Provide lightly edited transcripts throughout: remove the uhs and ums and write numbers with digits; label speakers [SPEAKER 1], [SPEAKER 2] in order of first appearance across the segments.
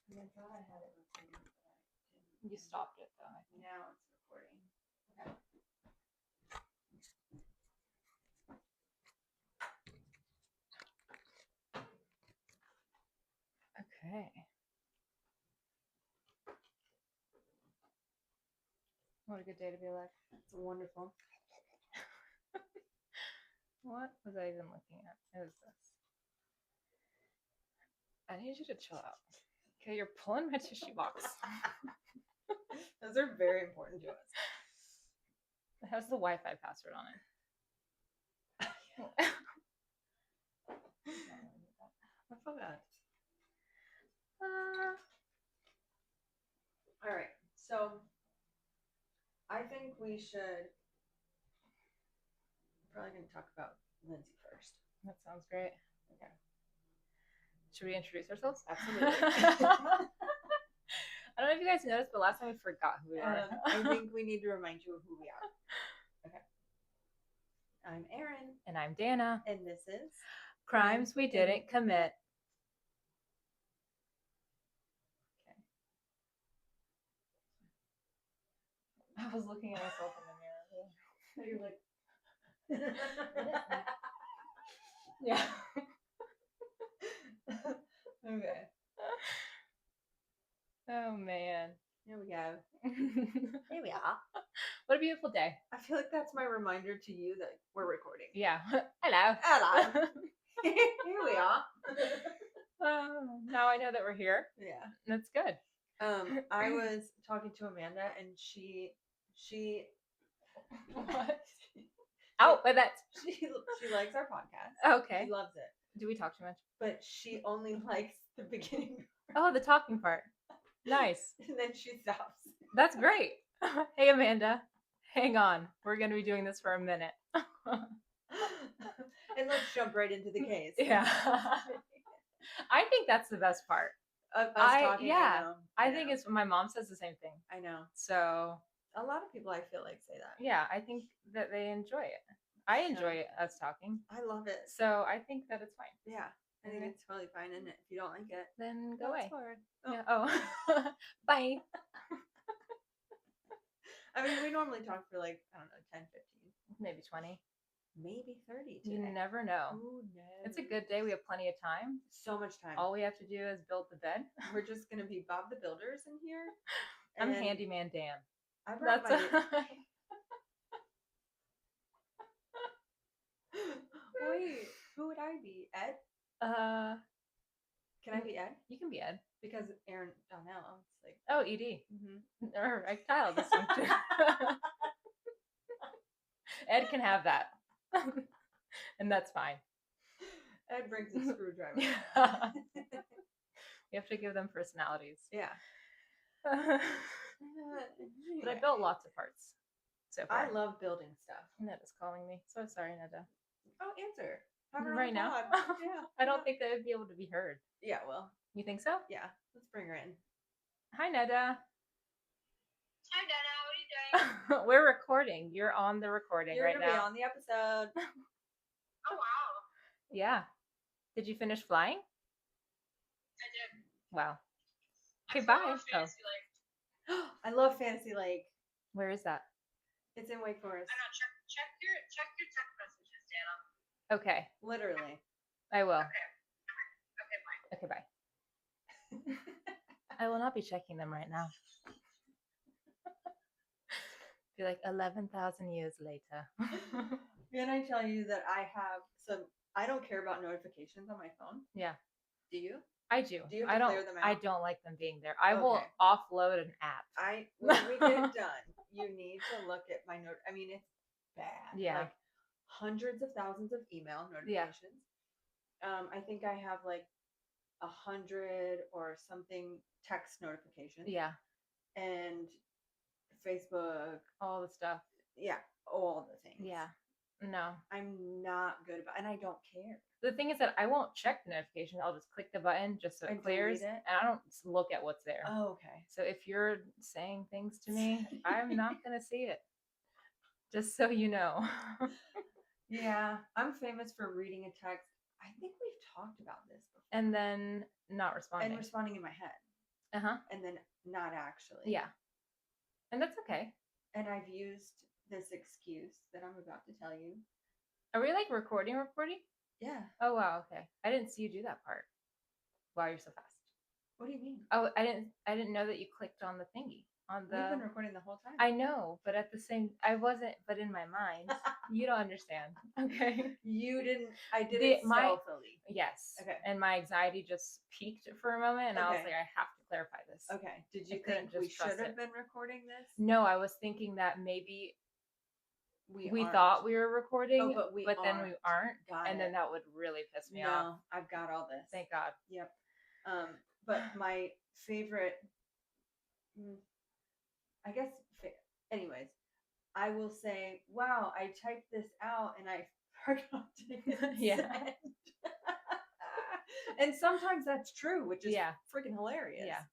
[SPEAKER 1] I thought I had it recording, but I didn't.
[SPEAKER 2] You stopped it though.
[SPEAKER 1] Now it's recording.
[SPEAKER 2] Okay. What a good day to be alive.
[SPEAKER 1] It's wonderful.
[SPEAKER 2] What was I even looking at? It was this. I need you to chill out. Okay, you're pulling my tissue box.
[SPEAKER 1] Those are very important to us.
[SPEAKER 2] It has the Wi-Fi password on it.
[SPEAKER 1] I forgot. All right. So I think we should probably going to talk about Lindsay first.
[SPEAKER 2] That sounds great.
[SPEAKER 1] Okay.
[SPEAKER 2] Should we introduce ourselves?
[SPEAKER 1] Absolutely.
[SPEAKER 2] I don't know if you guys noticed, but last time we forgot who we are.
[SPEAKER 1] I think we need to remind you of who we are. Okay. I'm Erin.
[SPEAKER 2] And I'm Dana.
[SPEAKER 1] And this is
[SPEAKER 2] Crimes We Didn't Commit. Okay. I was looking at myself in the mirror.
[SPEAKER 1] You're like,
[SPEAKER 2] yeah.
[SPEAKER 1] Okay.
[SPEAKER 2] Oh man.
[SPEAKER 1] Here we go. Here we are.
[SPEAKER 2] What a beautiful day.
[SPEAKER 1] I feel like that's my reminder to you that we're recording.
[SPEAKER 2] Yeah. Hello.
[SPEAKER 1] Hello. Here we are.
[SPEAKER 2] Now I know that we're here.
[SPEAKER 1] Yeah.
[SPEAKER 2] That's good.
[SPEAKER 1] I was talking to Amanda and she
[SPEAKER 2] what? Out with it.
[SPEAKER 1] She likes our podcast.
[SPEAKER 2] Okay.
[SPEAKER 1] She loves it.
[SPEAKER 2] Do we talk too much?
[SPEAKER 1] But she only likes the beginning.
[SPEAKER 2] Oh, the talking part. Nice.
[SPEAKER 1] And then she stops.
[SPEAKER 2] That's great. Hey, Amanda. Hang on. We're going to be doing this for a minute.
[SPEAKER 1] And let's jump right into the case.
[SPEAKER 2] Yeah. I think that's the best part.
[SPEAKER 1] Us talking.
[SPEAKER 2] Yeah. I think it's my mom says the same thing.
[SPEAKER 1] I know.
[SPEAKER 2] So
[SPEAKER 1] a lot of people I feel like say that.
[SPEAKER 2] Yeah, I think that they enjoy it. I enjoy us talking.
[SPEAKER 1] I love it.
[SPEAKER 2] So I think that it's fine.
[SPEAKER 1] Yeah. I think it's totally fine. And if you don't like it,
[SPEAKER 2] then go away.
[SPEAKER 1] Forward.
[SPEAKER 2] Oh. Yeah. Oh. Bye.
[SPEAKER 1] I mean, we normally talk for like, I don't know, 10, 15.
[SPEAKER 2] Maybe 20.
[SPEAKER 1] Maybe 30 today.
[SPEAKER 2] You never know.
[SPEAKER 1] Who knows?
[SPEAKER 2] It's a good day. We have plenty of time.
[SPEAKER 1] So much time.
[SPEAKER 2] All we have to do is build the bed.
[SPEAKER 1] We're just going to be Bob the Builders in here.
[SPEAKER 2] I'm Handyman Dan.
[SPEAKER 1] I brought my... Wait, who would I be? Ed? Can I be Ed?
[SPEAKER 2] You can be Ed.
[SPEAKER 1] Because Aaron Donnell, it's like...
[SPEAKER 2] Oh, ED.
[SPEAKER 1] Mm-hmm.
[SPEAKER 2] Or erectile dysfunction. Ed can have that. And that's fine.
[SPEAKER 1] Ed brings a screwdriver.
[SPEAKER 2] We have to give them personalities.
[SPEAKER 1] Yeah.
[SPEAKER 2] But I built lots of parts so far.
[SPEAKER 1] I love building stuff.
[SPEAKER 2] Neda's calling me. So sorry, Neda.
[SPEAKER 1] Oh, answer.
[SPEAKER 2] Right now?
[SPEAKER 1] Yeah.
[SPEAKER 2] I don't think that would be able to be heard.
[SPEAKER 1] Yeah, well.
[SPEAKER 2] You think so?
[SPEAKER 1] Yeah. Let's bring her in.
[SPEAKER 2] Hi, Neda.
[SPEAKER 3] Hi, Dana. What are you doing?
[SPEAKER 2] We're recording. You're on the recording right now.
[SPEAKER 1] You're on the episode.
[SPEAKER 3] Oh, wow.
[SPEAKER 2] Yeah. Did you finish flying?
[SPEAKER 3] I did.
[SPEAKER 2] Wow. Okay,
[SPEAKER 3] I
[SPEAKER 2] bye.
[SPEAKER 3] Fantasy Lake.
[SPEAKER 1] I love Fantasy Lake.
[SPEAKER 2] Where is that?
[SPEAKER 1] It's in Wake Forest.
[SPEAKER 3] I know. Check your text messages, Dana.
[SPEAKER 2] Okay.
[SPEAKER 1] Literally.
[SPEAKER 2] I will.
[SPEAKER 3] Okay, bye.
[SPEAKER 2] Okay, bye. I will not be checking them right now. Be like 11,000 years later.
[SPEAKER 1] Can I tell you that I have some? I don't care about notifications on my phone.
[SPEAKER 2] Yeah.
[SPEAKER 1] Do you?
[SPEAKER 2] I do.
[SPEAKER 1] Do you have to clear them out?
[SPEAKER 2] I don't like them being there. I will offload an app.
[SPEAKER 1] When we get done, you need to look at my note. I mean, it's bad.
[SPEAKER 2] Yeah.
[SPEAKER 1] Like hundreds of thousands of email notifications. Yeah. I think I have like 100 or something text notifications.
[SPEAKER 2] Yeah.
[SPEAKER 1] And Facebook.
[SPEAKER 2] All the stuff.
[SPEAKER 1] Yeah. All the things.
[SPEAKER 2] Yeah. No.
[SPEAKER 1] I'm not good about, and I don't care.
[SPEAKER 2] The thing is that I won't check the notification. I'll just click the button just so it clears, and I don't look at what's there.
[SPEAKER 1] Oh, okay.
[SPEAKER 2] So if you're saying things to me, I'm not going to see it. Just so you know.
[SPEAKER 1] Yeah. I'm famous for reading a text. I think we've talked about this before.
[SPEAKER 2] And then not responding.
[SPEAKER 1] And responding in my head. and then not actually.
[SPEAKER 2] Yeah. And that's okay.
[SPEAKER 1] And I've used this excuse that I'm about to tell you.
[SPEAKER 2] Are we like recording?
[SPEAKER 1] Yeah.
[SPEAKER 2] Oh wow, okay. I didn't see you do that part. Wow, you're so fast.
[SPEAKER 1] What do you mean?
[SPEAKER 2] Oh, I didn't know that you clicked on the thingy.
[SPEAKER 1] We've been recording the whole time.
[SPEAKER 2] I know, but at the same, I wasn't. But in my mind, you don't understand. Okay.
[SPEAKER 1] You didn't. I did it stealthily.
[SPEAKER 2] Yes.
[SPEAKER 1] Okay.
[SPEAKER 2] And my anxiety just peaked for a moment, and I was like, I have to clarify this.
[SPEAKER 1] Okay. Did you think we should have been recording this?
[SPEAKER 2] No, I was thinking that maybe we
[SPEAKER 1] aren't.
[SPEAKER 2] thought we were recording,
[SPEAKER 1] but
[SPEAKER 2] then we aren't,
[SPEAKER 1] Got
[SPEAKER 2] then that would really piss me off.
[SPEAKER 1] No, I've got all this.
[SPEAKER 2] Thank God.
[SPEAKER 1] Yep. But my favorite, I guess, anyways, I will say, wow, I typed this out and I forgot to hit send. And sometimes that's true, which is freaking hilarious.
[SPEAKER 2] Yeah.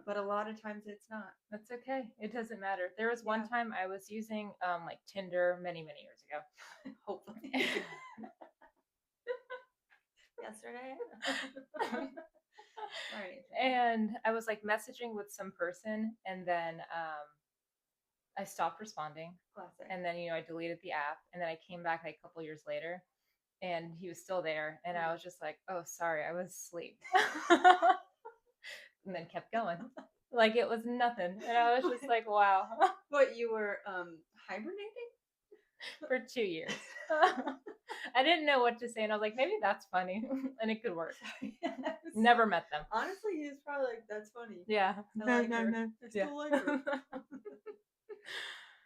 [SPEAKER 1] But a lot of times it's not.
[SPEAKER 2] That's okay. It doesn't matter. There was one time I was using like Tinder many, many years ago.
[SPEAKER 1] Hopefully. Yesterday. Sorry.
[SPEAKER 2] And I was like messaging with some person, and then I stopped responding.
[SPEAKER 1] Classic.
[SPEAKER 2] And then, I deleted the app, and then I came back like a couple years later, and he was still there, and I was just like, oh, sorry, I was asleep. And then kept going. Like it was nothing. And I was just like, wow.
[SPEAKER 1] But you were hibernating?
[SPEAKER 2] For 2 years. I didn't know what to say, and I was like, maybe that's funny. And it could work.
[SPEAKER 1] Yes.
[SPEAKER 2] Never met them.
[SPEAKER 1] Honestly, he was probably like, that's funny.
[SPEAKER 2] Yeah.
[SPEAKER 1] I like her. I still like her.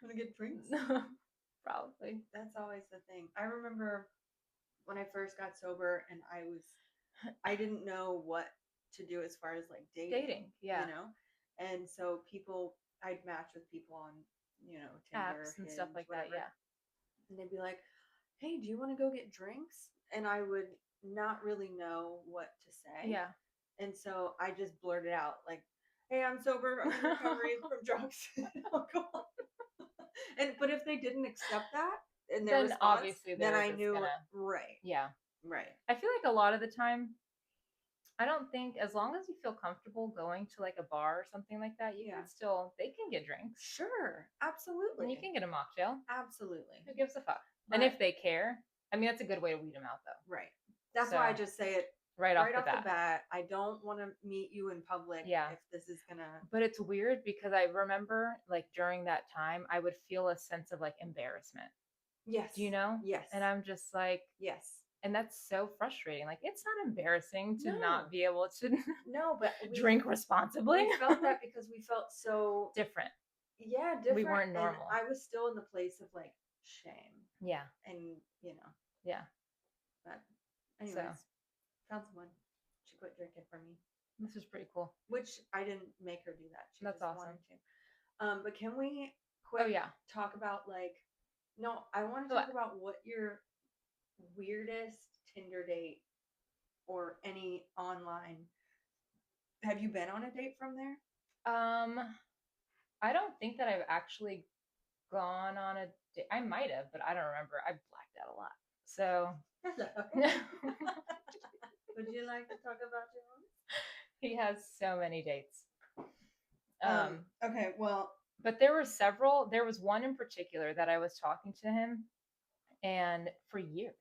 [SPEAKER 1] Want to get drinks?
[SPEAKER 2] Probably.
[SPEAKER 1] That's always the thing. I remember when I first got sober and I didn't know what to do as far as like dating.
[SPEAKER 2] Yeah.
[SPEAKER 1] And so I'd match with people on, Tinder,
[SPEAKER 2] apps and
[SPEAKER 1] Hinge,
[SPEAKER 2] stuff like
[SPEAKER 1] whatever.
[SPEAKER 2] that. Yeah.
[SPEAKER 1] And they'd be like, hey, do you want to go get drinks? And I would not really know what to say.
[SPEAKER 2] Yeah.
[SPEAKER 1] And so I just blurted out like, hey, I'm sober. I'm in recovery from drugs and alcohol. But if they didn't accept that and their response,
[SPEAKER 2] obviously
[SPEAKER 1] then I knew right.
[SPEAKER 2] Yeah.
[SPEAKER 1] Right.
[SPEAKER 2] I feel like a lot of the time, I don't think, as long as you feel comfortable going to like a bar or something like that, you can still, they can get drinks.
[SPEAKER 1] Sure. Absolutely.
[SPEAKER 2] And you can get a mocktail.
[SPEAKER 1] Absolutely.
[SPEAKER 2] Who gives a fuck? And if they care, I mean, that's a good way to weed them out though.
[SPEAKER 1] Right. That's why I just say it right off the bat. I don't want to meet you in public if this is going to.
[SPEAKER 2] But it's weird because I remember like during that time, I would feel a sense of like embarrassment.
[SPEAKER 1] Yes.
[SPEAKER 2] Do you know?
[SPEAKER 1] Yes.
[SPEAKER 2] And I'm just like,
[SPEAKER 1] yes.
[SPEAKER 2] And that's so frustrating. Like, it's not embarrassing to not be able to
[SPEAKER 1] but
[SPEAKER 2] drink responsibly.
[SPEAKER 1] We felt that because we felt so
[SPEAKER 2] different.
[SPEAKER 1] Yeah, different.
[SPEAKER 2] We weren't normal.
[SPEAKER 1] And I was still in the place of like shame.
[SPEAKER 2] Yeah.
[SPEAKER 1] And,
[SPEAKER 2] Yeah.
[SPEAKER 1] But anyways, found someone. She quit drinking for me.
[SPEAKER 2] This is pretty cool.
[SPEAKER 1] Which I didn't make her do that. She
[SPEAKER 2] That's
[SPEAKER 1] just
[SPEAKER 2] awesome.
[SPEAKER 1] Wanted to. But can we talk about like, no, I want to talk about what your weirdest Tinder date or any online. Have you been on a date from there?
[SPEAKER 2] I don't think that I've actually gone on a date. I might have, but I don't remember. I blacked out a lot. So
[SPEAKER 1] would you like to talk about yours?
[SPEAKER 2] He has so many dates.
[SPEAKER 1] Okay, well,
[SPEAKER 2] but there were several. There was one in particular that I was talking to him and for years.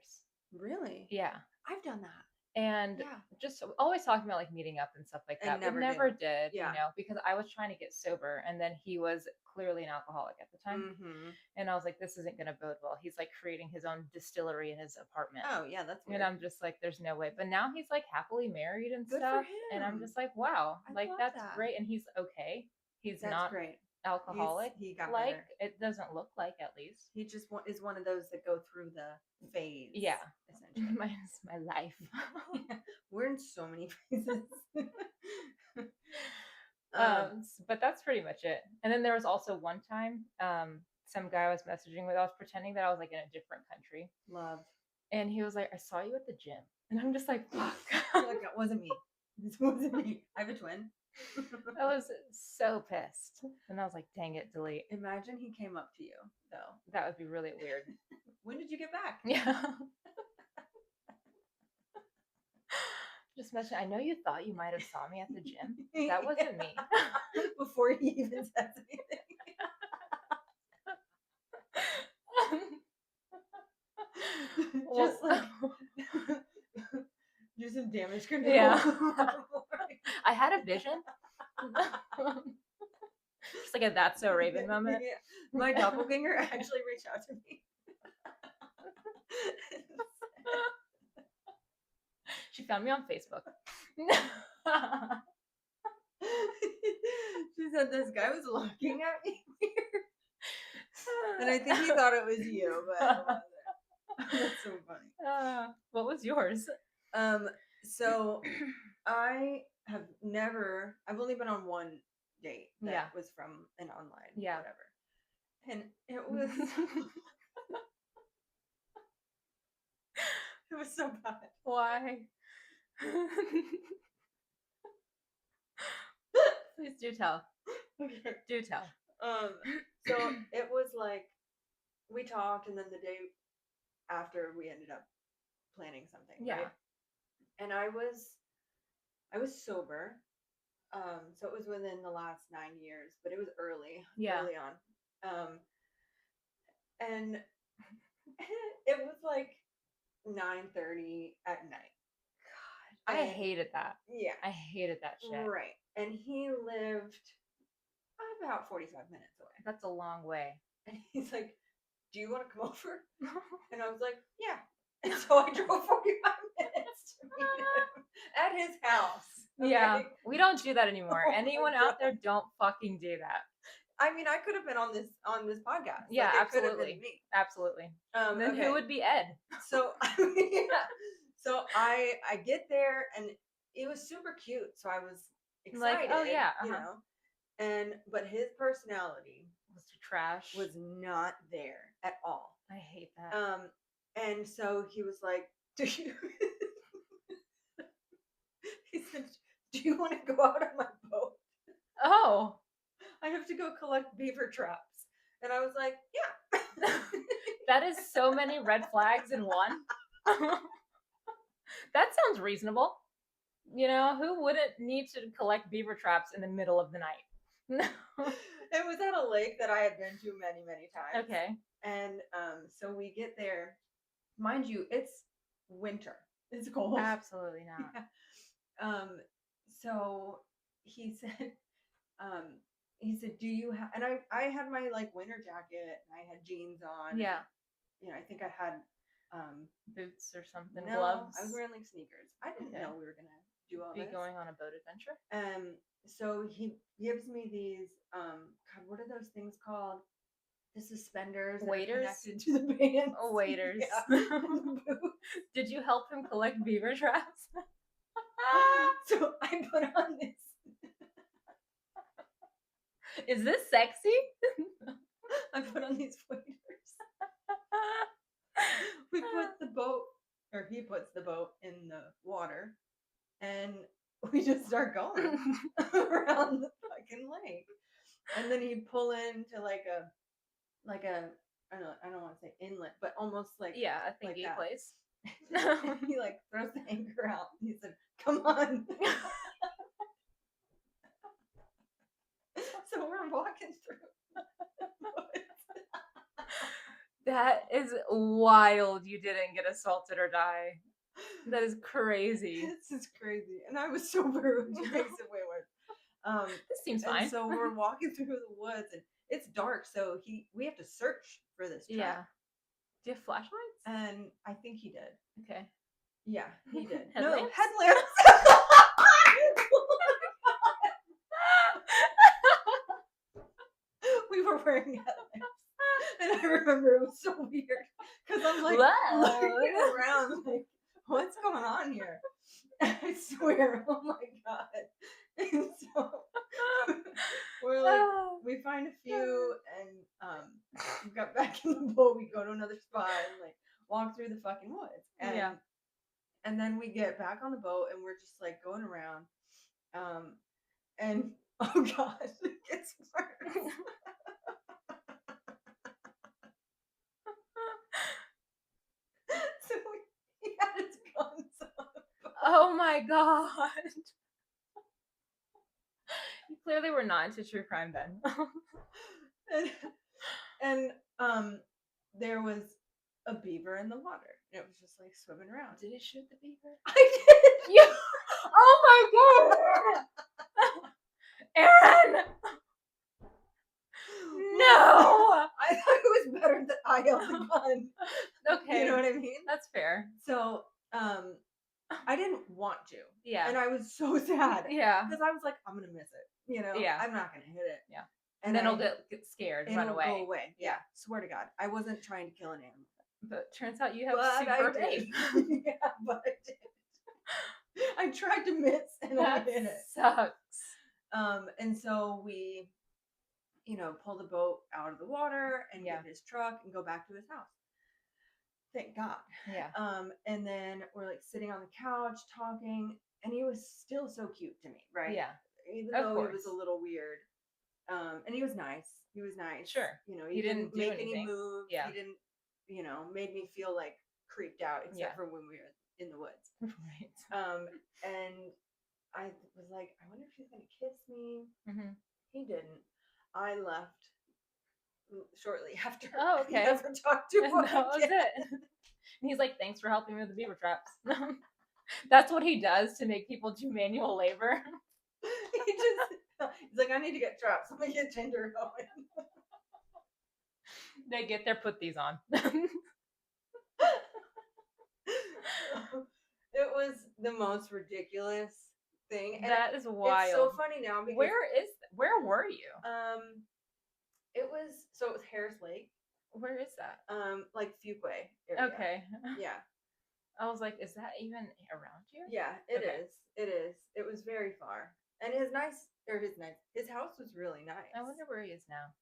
[SPEAKER 1] Really?
[SPEAKER 2] Yeah.
[SPEAKER 1] I've done that.
[SPEAKER 2] And just always talking about like meeting up and stuff like that. It never did, because I was trying to get sober, and then he was clearly an alcoholic at the time. Mm-hmm. And I was like, this isn't going to bode well. He's like creating his own distillery in his apartment.
[SPEAKER 1] Oh yeah, that's weird.
[SPEAKER 2] And I'm just like, there's no way. But now he's like happily married and stuff. For him. And I'm just like, wow, that's great. And he's okay. He's not great. Alcoholic. He got better. It doesn't look like, at least.
[SPEAKER 1] He just is one of those that go through the phase.
[SPEAKER 2] Yeah.
[SPEAKER 1] Essentially.
[SPEAKER 2] my life.
[SPEAKER 1] We're in so many phases.
[SPEAKER 2] But that's pretty much it. And then there was also one time, some guy I was messaging with, I was pretending that I was like in a different country.
[SPEAKER 1] Love.
[SPEAKER 2] And he was like, I saw you at the gym. And I'm just like, fuck.
[SPEAKER 1] Like, that wasn't me. This wasn't me. I have a twin.
[SPEAKER 2] I was so pissed. And I was like, dang it, delete.
[SPEAKER 1] Imagine he came up to you, though.
[SPEAKER 2] That would be really weird.
[SPEAKER 1] When did you get back?
[SPEAKER 2] Yeah. Just messaging. I know you thought you might have saw me at the gym. That wasn't me.
[SPEAKER 1] Before he even says anything. Just like do some damage control.
[SPEAKER 2] Yeah. I had a vision. Just like a That's So Raven moment.
[SPEAKER 1] Yeah. My doppelganger actually reached out to me.
[SPEAKER 2] She found me on Facebook.
[SPEAKER 1] She said this guy was looking at me weird. And I think he thought it was you, but it wasn't. That's so funny.
[SPEAKER 2] What was yours?
[SPEAKER 1] So I've only been on one date that was from an online whatever. And it was it was so bad.
[SPEAKER 2] Why? Please do tell.
[SPEAKER 1] Okay.
[SPEAKER 2] Do tell.
[SPEAKER 1] So it was like we talked, and then the day after we ended up planning something.
[SPEAKER 2] Yeah.
[SPEAKER 1] Right? And I was sober. So it was within the last 9 years, but it was early on. And it was like 9:30 at night.
[SPEAKER 2] God, I hated that.
[SPEAKER 1] Yeah.
[SPEAKER 2] I hated that shit.
[SPEAKER 1] Right. And he lived about 45 minutes away.
[SPEAKER 2] That's a long way.
[SPEAKER 1] And he's like, do you want to come over? And I was like, yeah. And so I drove 45 minutes to meet him at his house.
[SPEAKER 2] Okay? Yeah. We don't do that anymore. Anyone out there, don't fucking do that.
[SPEAKER 1] I mean, I could have been on this podcast.
[SPEAKER 2] Yeah,
[SPEAKER 1] like,
[SPEAKER 2] absolutely.
[SPEAKER 1] Me.
[SPEAKER 2] Absolutely. Then who would be Ed?
[SPEAKER 1] So So I get there, and it was super cute. So I was excited.
[SPEAKER 2] Like, oh yeah,
[SPEAKER 1] you know. But his personality
[SPEAKER 2] was trash.
[SPEAKER 1] Was not there at all.
[SPEAKER 2] I hate that.
[SPEAKER 1] And so he was like, he said, do you want to go out on my boat?
[SPEAKER 2] Oh.
[SPEAKER 1] I have to go collect beaver traps. And I was like, yeah.
[SPEAKER 2] That is so many red flags in one. That sounds reasonable. You know, who wouldn't need to collect beaver traps in the middle of the night?
[SPEAKER 1] It was at a lake that I had been to many, many times.
[SPEAKER 2] Okay.
[SPEAKER 1] And so we get there. Mind you, it's winter. It's cold.
[SPEAKER 2] Absolutely not.
[SPEAKER 1] Yeah. So he said, do you have, and I had my like winter jacket, and I had jeans on.
[SPEAKER 2] Yeah.
[SPEAKER 1] And, I think I had
[SPEAKER 2] boots or something.
[SPEAKER 1] No,
[SPEAKER 2] gloves.
[SPEAKER 1] I was wearing like sneakers. I didn't know we were gonna do all this.
[SPEAKER 2] Be going on a boat adventure.
[SPEAKER 1] So he gives me these God, what are those things called? The suspenders.
[SPEAKER 2] Waders.
[SPEAKER 1] Connected to the band.
[SPEAKER 2] Oh, waders.
[SPEAKER 1] Yeah.
[SPEAKER 2] Did you help him collect beaver traps?
[SPEAKER 1] So I put on this.
[SPEAKER 2] Is this sexy?
[SPEAKER 1] I put on these waders. We put the boat, or he puts the boat in the water, and we just start going around the fucking lake. And then he'd pull into like a I don't want to say inlet, but almost like
[SPEAKER 2] a thingy
[SPEAKER 1] like
[SPEAKER 2] place.
[SPEAKER 1] He like throws the anchor out. He said, "Come on." So we're walking through.
[SPEAKER 2] That is wild. You didn't get assaulted or die. That is crazy.
[SPEAKER 1] This is crazy, and I was sober, which makes it way worse.
[SPEAKER 2] This seems fine.
[SPEAKER 1] So we're walking through the woods, and it's dark, so we have to search for this trap.
[SPEAKER 2] Yeah. Do you have flashlights?
[SPEAKER 1] And I think he did.
[SPEAKER 2] Okay.
[SPEAKER 1] Yeah, he did.
[SPEAKER 2] Headlamps?
[SPEAKER 1] No, headlamps. We were wearing headlamps, and I remember it was so weird because I'm like looking around, like, what's going on here? I swear, oh my god! And so we're like, we find a few, and we got back in the boat. We go to another spot and like walk through the fucking woods, and then we get back on the boat, and we're just like going around, and oh god, it gets worse. So he had his guns on the boat.
[SPEAKER 2] Oh my god. You clearly were not into true crime then.
[SPEAKER 1] and there was a beaver in the water. And it was just like swimming around.
[SPEAKER 2] Did it shoot the beaver?
[SPEAKER 1] I did.
[SPEAKER 2] You. Oh my god. Aaron. No.
[SPEAKER 1] I thought it was better that I held the gun.
[SPEAKER 2] Okay.
[SPEAKER 1] You know what I mean?
[SPEAKER 2] That's fair.
[SPEAKER 1] So, I didn't want to.
[SPEAKER 2] Yeah.
[SPEAKER 1] And I was so sad.
[SPEAKER 2] Yeah.
[SPEAKER 1] Because I was like, I'm going to miss it. You know?
[SPEAKER 2] Yeah.
[SPEAKER 1] I'm not going to hit it.
[SPEAKER 2] Yeah. And then it'll get scared and run away.
[SPEAKER 1] Go away. Yeah. Swear to God. I wasn't trying to kill an animal.
[SPEAKER 2] But turns out you have super faith.
[SPEAKER 1] Yeah, but I did. I tried to miss and I hit it.
[SPEAKER 2] Sucks.
[SPEAKER 1] And so we, pull the boat out of the water and get his truck and go back to his house. Thank God.
[SPEAKER 2] Yeah.
[SPEAKER 1] And then we're like sitting on the couch talking, and he was still so cute to me, right?
[SPEAKER 2] Yeah.
[SPEAKER 1] Even though he was a little weird. And he was nice. He was nice.
[SPEAKER 2] Sure.
[SPEAKER 1] He didn't make
[SPEAKER 2] anything.
[SPEAKER 1] any moves.
[SPEAKER 2] Yeah.
[SPEAKER 1] He didn't, made me feel like creeped out, except for when we were in the woods.
[SPEAKER 2] Right.
[SPEAKER 1] And I was like, I wonder if he's gonna kiss me.
[SPEAKER 2] Mm-hmm.
[SPEAKER 1] He didn't. I left shortly after.
[SPEAKER 2] Oh, okay.
[SPEAKER 1] I never talked to him.
[SPEAKER 2] That was it. And he's like, thanks for helping me with the beaver traps. That's what he does to make people do manual labor.
[SPEAKER 1] He's like, I need to get traps. Let me get Tinder going.
[SPEAKER 2] They get there, put these on.
[SPEAKER 1] It was the most ridiculous thing. And
[SPEAKER 2] that is wild.
[SPEAKER 1] It's so funny now because
[SPEAKER 2] where were you?
[SPEAKER 1] It was Harris Lake.
[SPEAKER 2] Where is that?
[SPEAKER 1] Like Fuquay area.
[SPEAKER 2] Okay.
[SPEAKER 1] Yeah.
[SPEAKER 2] I was like, is that even around you?
[SPEAKER 1] Yeah, it is. It is. It was very far. And his house was really nice.
[SPEAKER 2] I wonder where he is now.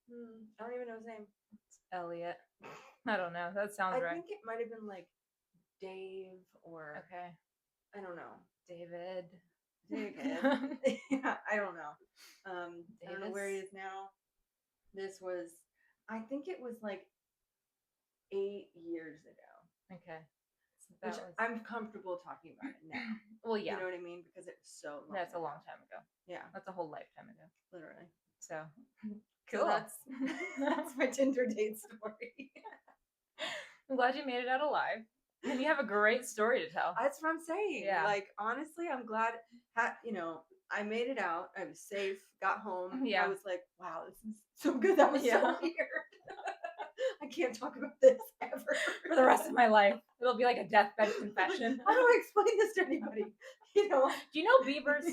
[SPEAKER 1] I don't even know his name.
[SPEAKER 2] It's Elliot. I don't know. That sounds right.
[SPEAKER 1] I think it might have been like Dave or I don't know.
[SPEAKER 2] David.
[SPEAKER 1] Yeah, I don't know. I don't know where he is now. I think it was like 8 years ago.
[SPEAKER 2] Okay.
[SPEAKER 1] Which I'm comfortable talking about it now.
[SPEAKER 2] Well, yeah.
[SPEAKER 1] You know what I mean? Because it was so long.
[SPEAKER 2] That's a long time ago.
[SPEAKER 1] Yeah.
[SPEAKER 2] That's a whole lifetime ago.
[SPEAKER 1] Literally.
[SPEAKER 2] So, cool.
[SPEAKER 1] So that's my Tinder date story.
[SPEAKER 2] I'm glad you made it out alive. And you have a great story to tell.
[SPEAKER 1] That's what I'm saying.
[SPEAKER 2] Yeah.
[SPEAKER 1] Like, honestly, I'm glad, I made it out. I was safe, got home.
[SPEAKER 2] Yeah.
[SPEAKER 1] I was like, wow, this is so good. That was so weird. I can't talk about this ever.
[SPEAKER 2] For the rest of my life. It'll be like a deathbed confession.
[SPEAKER 1] How do I explain this to anybody?
[SPEAKER 2] Do you know beavers?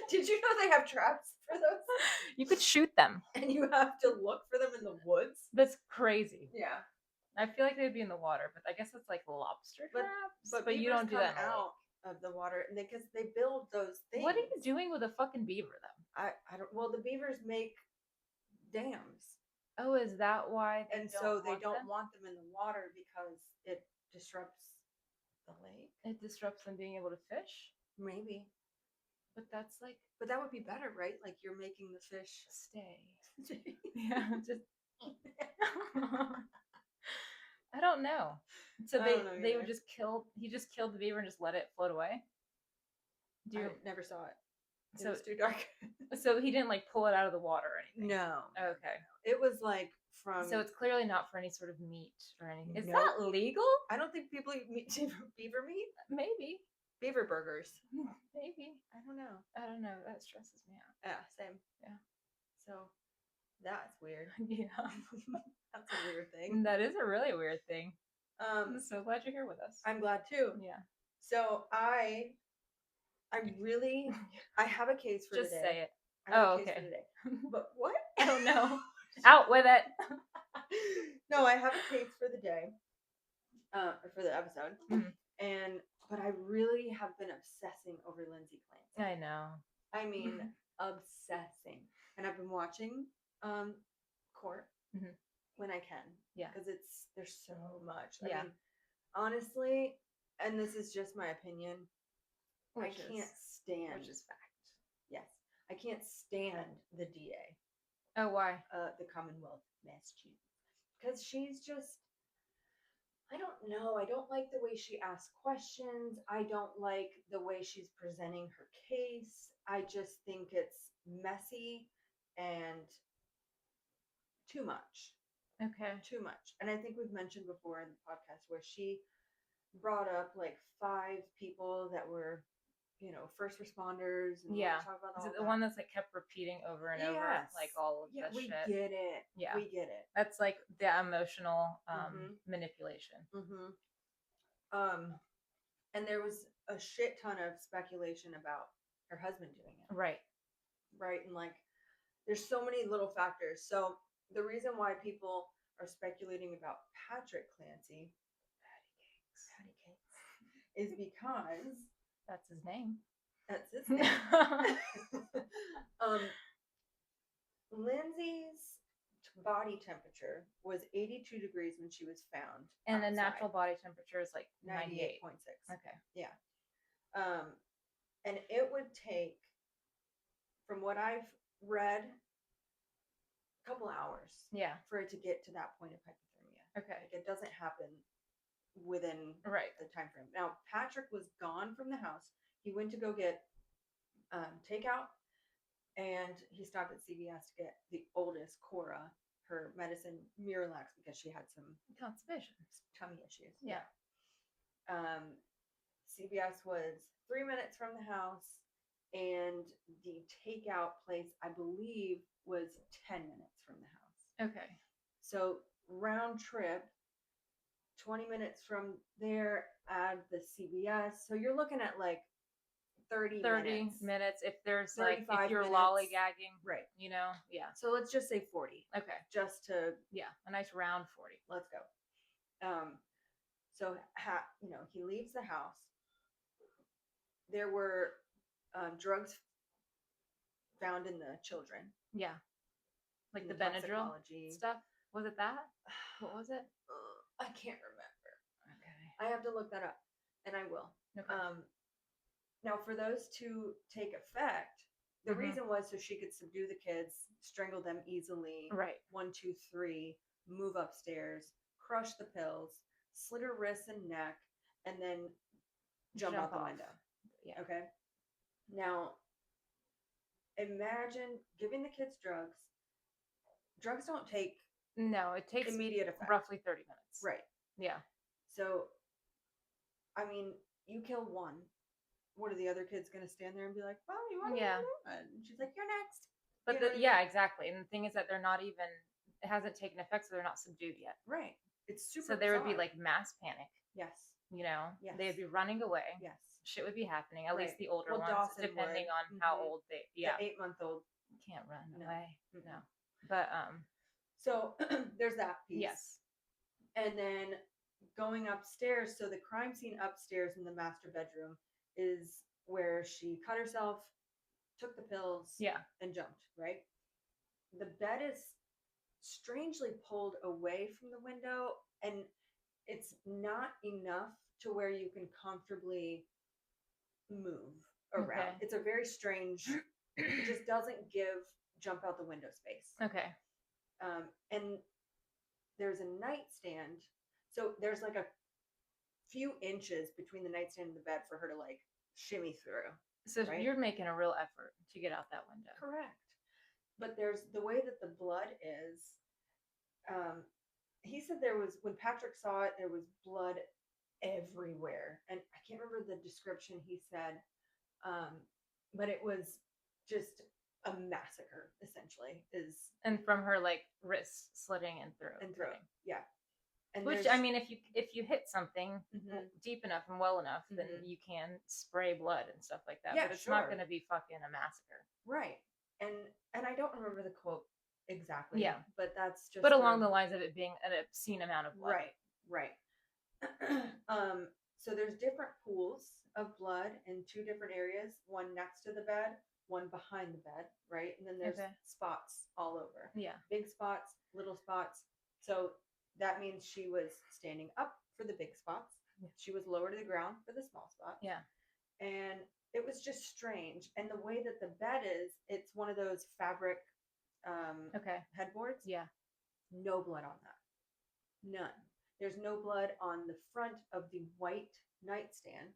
[SPEAKER 1] Did you know they have traps for those?
[SPEAKER 2] You could shoot them.
[SPEAKER 1] And you have to look for them in the woods?
[SPEAKER 2] That's crazy.
[SPEAKER 1] Yeah.
[SPEAKER 2] I feel like they'd be in the water, but I guess it's like lobster traps. But you don't do that
[SPEAKER 1] out of the water because they build those things.
[SPEAKER 2] What are you doing with a fucking beaver, though?
[SPEAKER 1] I don't. Well, the beavers make dams.
[SPEAKER 2] Oh, is that why?
[SPEAKER 1] They don't want them in the water because it disrupts the lake.
[SPEAKER 2] It disrupts them being able to fish.
[SPEAKER 1] Maybe.
[SPEAKER 2] But
[SPEAKER 1] that would be better, right? Like you're making the fish
[SPEAKER 2] stay. Yeah, just. I don't know. So they would just kill. He just killed the beaver and just let it float away.
[SPEAKER 1] I never saw it. It
[SPEAKER 2] So
[SPEAKER 1] was too dark.
[SPEAKER 2] So he didn't like pull it out of the water or anything.
[SPEAKER 1] No.
[SPEAKER 2] Okay.
[SPEAKER 1] It was like from.
[SPEAKER 2] So it's clearly not for any sort of meat or anything. Is that legal?
[SPEAKER 1] I don't think people eat beaver meat.
[SPEAKER 2] Maybe.
[SPEAKER 1] Beaver burgers.
[SPEAKER 2] Maybe.
[SPEAKER 1] I don't know.
[SPEAKER 2] That stresses me out.
[SPEAKER 1] Yeah, same.
[SPEAKER 2] Yeah.
[SPEAKER 1] So that's weird.
[SPEAKER 2] Yeah.
[SPEAKER 1] That's a weird thing.
[SPEAKER 2] That is a really weird thing. I'm so glad you're here with us.
[SPEAKER 1] I'm glad too.
[SPEAKER 2] Yeah.
[SPEAKER 1] So I have a case for
[SPEAKER 2] Just
[SPEAKER 1] today.
[SPEAKER 2] say it.
[SPEAKER 1] I have a case for today. But what?
[SPEAKER 2] I don't know. Out with it.
[SPEAKER 1] No, I have a case for the day. For the episode.
[SPEAKER 2] Mm-hmm.
[SPEAKER 1] But I really have been obsessing over Lindsay Clancy.
[SPEAKER 2] I know.
[SPEAKER 1] I mean, obsessing. And I've been watching Court when I can.
[SPEAKER 2] Yeah.
[SPEAKER 1] Because there's so much.
[SPEAKER 2] Yeah.
[SPEAKER 1] I mean, honestly, and this is just my opinion, I can't stand.
[SPEAKER 2] Which is fact.
[SPEAKER 1] Yes. I can't stand the DA.
[SPEAKER 2] Oh, why?
[SPEAKER 1] The Commonwealth, Massachusetts. Because she's just, I don't know. I don't like the way she asks questions. I don't like the way she's presenting her case. I just think it's messy and too much.
[SPEAKER 2] Okay.
[SPEAKER 1] Too much. And I think we've mentioned before in the podcast where she brought up like 5 people that were, first responders. And
[SPEAKER 2] Yeah.
[SPEAKER 1] talk about
[SPEAKER 2] Is
[SPEAKER 1] all
[SPEAKER 2] it the one that's like kept repeating over and over, like all of this
[SPEAKER 1] we
[SPEAKER 2] shit?
[SPEAKER 1] get it.
[SPEAKER 2] Yeah,
[SPEAKER 1] we get it.
[SPEAKER 2] That's like the emotional manipulation.
[SPEAKER 1] And there was a shit ton of speculation about her husband doing it.
[SPEAKER 2] Right.
[SPEAKER 1] And like, there's so many little factors. So the reason why people are speculating about Patrick Clancy, Patty Cakes, is because
[SPEAKER 2] that's his name.
[SPEAKER 1] That's his name. Lindsay's body temperature was 82 degrees when she was found.
[SPEAKER 2] And the natural body temperature is like 98.6. Okay.
[SPEAKER 1] Yeah. And it would take, from what I've read, a couple hours.
[SPEAKER 2] Yeah.
[SPEAKER 1] For it to get to that point of hypothermia.
[SPEAKER 2] Okay.
[SPEAKER 1] Like, it doesn't happen within the time frame. Now, Patrick was gone from the house. He went to go get takeout, and he stopped at CVS to get the oldest, Cora, her medicine Miralax, because she had some
[SPEAKER 2] constipation,
[SPEAKER 1] tummy issues.
[SPEAKER 2] Yeah.
[SPEAKER 1] CVS was 3 minutes from the house, and the takeout place, I believe, was 10 minutes from the house.
[SPEAKER 2] Okay.
[SPEAKER 1] So round trip, 20 minutes from there, add the CVS. So you're looking at like 30
[SPEAKER 2] minutes if there's like, if you're lollygagging,
[SPEAKER 1] right?
[SPEAKER 2] Yeah.
[SPEAKER 1] So let's just say 40.
[SPEAKER 2] Okay.
[SPEAKER 1] Just to,
[SPEAKER 2] a nice round 40.
[SPEAKER 1] Let's go. So he leaves the house. There were drugs found in the children.
[SPEAKER 2] Yeah. Like the Benadryl stuff. Was it that? What was it?
[SPEAKER 1] I can't remember.
[SPEAKER 2] Okay.
[SPEAKER 1] I have to look that up, and I will.
[SPEAKER 2] Okay.
[SPEAKER 1] Now, for those to take effect, the reason was so she could subdue the kids, strangle them easily.
[SPEAKER 2] Right.
[SPEAKER 1] 1, 2, 3, move upstairs, crush the pills, slit her wrists and neck, and then jump out the window.
[SPEAKER 2] Yeah.
[SPEAKER 1] Okay. Now, imagine giving the kids drugs. Drugs don't take.
[SPEAKER 2] No, it takes
[SPEAKER 1] immediate effect.
[SPEAKER 2] Roughly 30 minutes.
[SPEAKER 1] Right.
[SPEAKER 2] Yeah.
[SPEAKER 1] So, I mean, you kill one. What are the other kids going to stand there and be like, well, you want to And she's like, you're next.
[SPEAKER 2] But exactly. And the thing is that they're not even, it hasn't taken effect, so they're not subdued yet.
[SPEAKER 1] Right. It's super
[SPEAKER 2] So there would be like mass panic.
[SPEAKER 1] Yes.
[SPEAKER 2] Yes. They'd be running away.
[SPEAKER 1] Yes.
[SPEAKER 2] Shit would be happening. At least the older ones,
[SPEAKER 1] Dawson
[SPEAKER 2] depending on how old they,
[SPEAKER 1] The 8-month-old
[SPEAKER 2] can't run away. No. But,
[SPEAKER 1] so there's that piece.
[SPEAKER 2] Yes.
[SPEAKER 1] And then going upstairs. So the crime scene upstairs in the master bedroom is where she cut herself, took the pills, and jumped, right? The bed is strangely pulled away from the window, and it's not enough to where you can comfortably move around. Okay. It's a very strange, it just doesn't give jump out the window space.
[SPEAKER 2] Okay.
[SPEAKER 1] And there's a nightstand. So there's like a few inches between the nightstand and the bed for her to like shimmy through.
[SPEAKER 2] So you're making a real effort to get out that window.
[SPEAKER 1] Correct. But there's the way that the blood is. He said there was, when Patrick saw it, there was blood everywhere. And I can't remember the description he said, but it was just a massacre, essentially.
[SPEAKER 2] And from her like wrist slitting and throat.
[SPEAKER 1] Yeah. And
[SPEAKER 2] which, I mean, if you hit something deep enough and well enough, then you can spray blood and stuff like that. Yeah, but it's not going to be fucking a massacre.
[SPEAKER 1] Right. And I don't remember the quote exactly.
[SPEAKER 2] Yeah.
[SPEAKER 1] But that's just.
[SPEAKER 2] But along the lines of it being an obscene amount of blood.
[SPEAKER 1] Right. So there's different pools of blood in 2 different areas. One next to the bed, one behind the bed, right? And then there's spots all over.
[SPEAKER 2] Yeah.
[SPEAKER 1] Big spots, little spots. So that means she was standing up for the big spots. Yeah. She was lower to the ground for the small spots.
[SPEAKER 2] Yeah.
[SPEAKER 1] And it was just strange. And the way that the bed is, it's one of those fabric headboards.
[SPEAKER 2] Yeah.
[SPEAKER 1] No blood on that. None. There's no blood on the front of the white nightstand.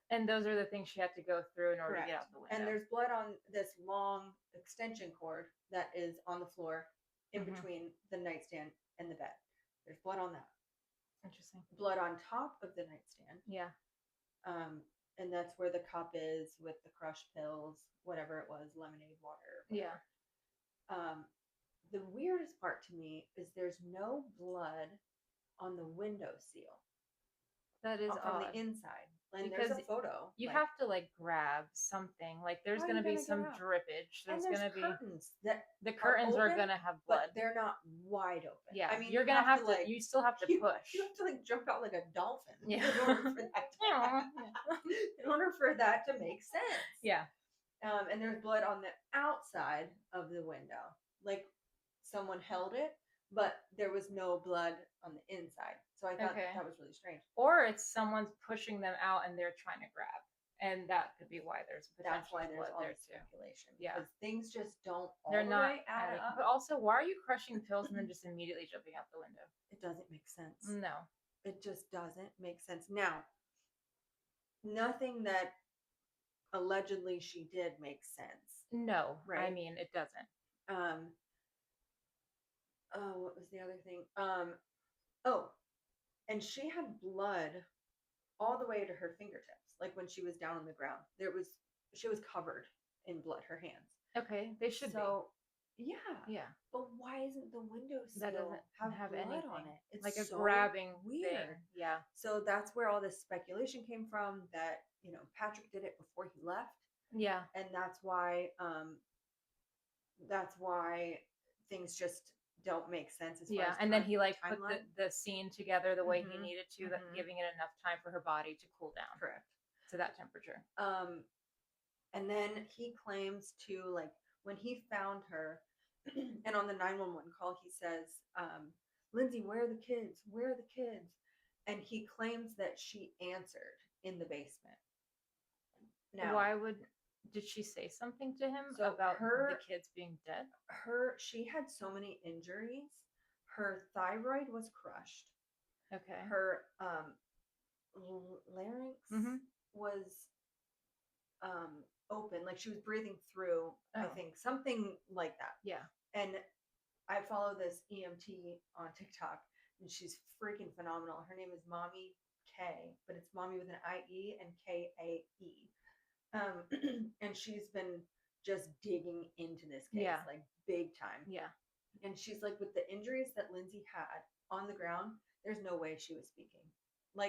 [SPEAKER 2] And those are the things she had to go through in order to get out the window.
[SPEAKER 1] And there's blood on this long extension cord that is on the floor in between the nightstand and the bed. There's blood on that.
[SPEAKER 2] Interesting.
[SPEAKER 1] Blood on top of the nightstand.
[SPEAKER 2] Yeah.
[SPEAKER 1] And that's where the cup is with the crushed pills, whatever it was, lemonade water. Whatever. Yeah. The weirdest part to me is there's no blood on the window seal.
[SPEAKER 2] That is
[SPEAKER 1] from
[SPEAKER 2] odd.
[SPEAKER 1] the inside. And there's a photo.
[SPEAKER 2] You have to grab something. There's going to be some drippage. There's going to be
[SPEAKER 1] curtains that
[SPEAKER 2] the curtains are going to have blood.
[SPEAKER 1] But they're not wide open.
[SPEAKER 2] Yeah. I mean, you're going to have to you still have to push.
[SPEAKER 1] You have to jump out like a dolphin.
[SPEAKER 2] Yeah.
[SPEAKER 1] In order for that to make sense.
[SPEAKER 2] Yeah.
[SPEAKER 1] And there's blood on the outside of the window. Someone held it, but there was no blood on the inside. So I thought that was really strange.
[SPEAKER 2] Or it's someone's pushing them out and they're trying to grab. And that could be why there's
[SPEAKER 1] all this speculation.
[SPEAKER 2] Yeah.
[SPEAKER 1] Because things just don't
[SPEAKER 2] They're not
[SPEAKER 1] way add up.
[SPEAKER 2] But also, why are you crushing pills and then just immediately jumping out the window?
[SPEAKER 1] It doesn't make sense.
[SPEAKER 2] No.
[SPEAKER 1] It just doesn't make sense. Now, nothing that allegedly she did makes sense.
[SPEAKER 2] No.
[SPEAKER 1] Right?
[SPEAKER 2] I mean, it doesn't.
[SPEAKER 1] What was the other thing? And she had blood all the way to her fingertips. When she was down on the ground, she was covered in blood, her hands.
[SPEAKER 2] Okay, they should be.
[SPEAKER 1] Yeah. But why isn't the window seal
[SPEAKER 2] that doesn't have
[SPEAKER 1] blood
[SPEAKER 2] anything
[SPEAKER 1] on it? It's
[SPEAKER 2] like a
[SPEAKER 1] so
[SPEAKER 2] grabbing
[SPEAKER 1] weird
[SPEAKER 2] thing. Yeah.
[SPEAKER 1] So that's where all this speculation came from, that Patrick did it before he left.
[SPEAKER 2] Yeah.
[SPEAKER 1] And that's why things just don't make sense as far as
[SPEAKER 2] and then he put the scene together the way he needed to, giving it enough time for her body to cool down.
[SPEAKER 1] Correct.
[SPEAKER 2] To that temperature.
[SPEAKER 1] And then he claims to when he found her and on the 911 call he says, Lindsay, where are the kids? Where are the kids? And he claims that she answered in the basement. Now,
[SPEAKER 2] did she say something to him about the kids being dead?
[SPEAKER 1] She had so many injuries. Her thyroid was crushed.
[SPEAKER 2] Okay.
[SPEAKER 1] Her larynx was open, she was breathing through, I think, something like that.
[SPEAKER 2] Yeah.
[SPEAKER 1] And I follow this EMT on TikTok, and she's freaking phenomenal. Her name is Mommy K, but it's Mommy with an IE and KAE. And she's been just digging into this case, big time.
[SPEAKER 2] Yeah.
[SPEAKER 1] And she's with the injuries that Lindsay had on the ground, there's no way she was speaking.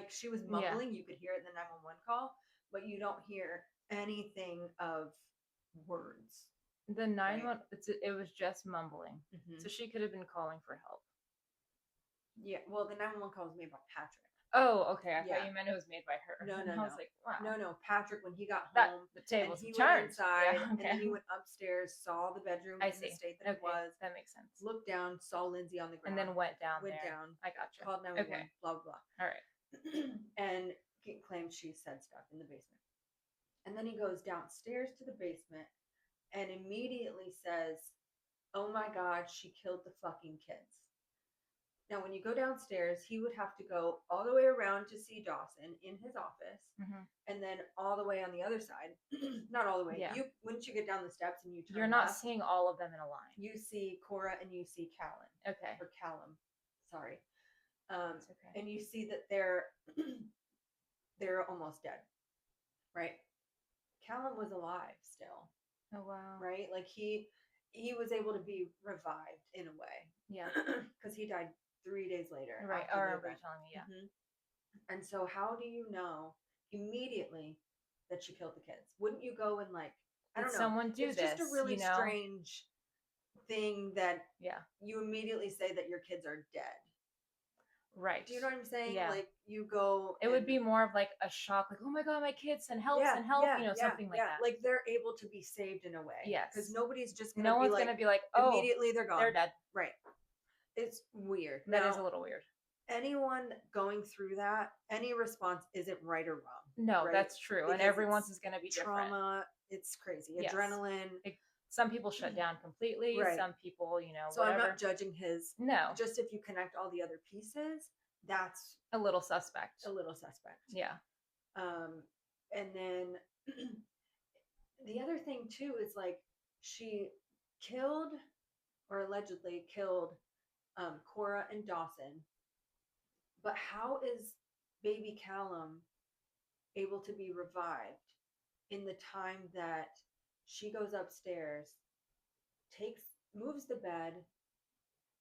[SPEAKER 1] She was mumbling. You could hear it in the 911 call, but you don't hear anything of words.
[SPEAKER 2] The 911, it was just mumbling. So she could have been calling for help.
[SPEAKER 1] Yeah. Well, the 911 call was made by Patrick.
[SPEAKER 2] Oh, okay. I thought you meant it was made by her.
[SPEAKER 1] No.
[SPEAKER 2] I was like, wow.
[SPEAKER 1] No. Patrick, when he got home,
[SPEAKER 2] the tables
[SPEAKER 1] he
[SPEAKER 2] turned
[SPEAKER 1] went inside, and then he went upstairs, saw the bedroom in the state that it was.
[SPEAKER 2] That makes sense.
[SPEAKER 1] Looked down, saw Lindsay on the ground,
[SPEAKER 2] and then went down. I gotcha.
[SPEAKER 1] Called 911. Blah blah.
[SPEAKER 2] All right.
[SPEAKER 1] And he claims she said stuff in the basement. And then he goes downstairs to the basement and immediately says, "Oh my God, she killed the fucking kids." Now, when you go downstairs, he would have to go all the way around to see Dawson in his office, and then all the way on the other side. Not all the way.
[SPEAKER 2] Yeah.
[SPEAKER 1] Once you get down the steps and you turn
[SPEAKER 2] you're not
[SPEAKER 1] left,
[SPEAKER 2] seeing all of them in a line.
[SPEAKER 1] You see Cora and you see Callan.
[SPEAKER 2] Okay.
[SPEAKER 1] Or Callum. Sorry.
[SPEAKER 2] It's okay.
[SPEAKER 1] And you see that they're almost dead, right? Callum was alive still.
[SPEAKER 2] Oh wow!
[SPEAKER 1] Right, he was able to be revived in a way.
[SPEAKER 2] Yeah,
[SPEAKER 1] because he died 3 days later.
[SPEAKER 2] Right, I remember you telling me. Yeah.
[SPEAKER 1] And so, how do you know immediately that she killed the kids? Wouldn't you go and I don't know?
[SPEAKER 2] Someone do
[SPEAKER 1] it's
[SPEAKER 2] this?
[SPEAKER 1] It's just a really strange thing that you immediately say that your kids are dead.
[SPEAKER 2] Right.
[SPEAKER 1] Do you know what I'm saying?
[SPEAKER 2] Yeah.
[SPEAKER 1] You go.
[SPEAKER 2] It would be more of a shock, oh my God, my kids, and help, something like that.
[SPEAKER 1] They're able to be saved in a way.
[SPEAKER 2] Yes.
[SPEAKER 1] Because nobody's just
[SPEAKER 2] no one's going to be like, oh,
[SPEAKER 1] immediately they're gone.
[SPEAKER 2] They're dead.
[SPEAKER 1] Right. It's weird.
[SPEAKER 2] That is a little weird.
[SPEAKER 1] Anyone going through that, any response isn't right or wrong.
[SPEAKER 2] No,
[SPEAKER 1] right?
[SPEAKER 2] That's true. Because and everyone's is going to be different.
[SPEAKER 1] Trauma. It's crazy. Yes. Adrenaline.
[SPEAKER 2] Some people shut down completely.
[SPEAKER 1] Right.
[SPEAKER 2] Some people,
[SPEAKER 1] So
[SPEAKER 2] whatever.
[SPEAKER 1] I'm not judging his.
[SPEAKER 2] No.
[SPEAKER 1] Just if you connect all the other pieces, that's
[SPEAKER 2] a little suspect.
[SPEAKER 1] Yeah. And then the other thing too is like she killed or allegedly killed Cora and Dawson. But how is baby Callum able to be revived in the time that she goes upstairs, moves the bed,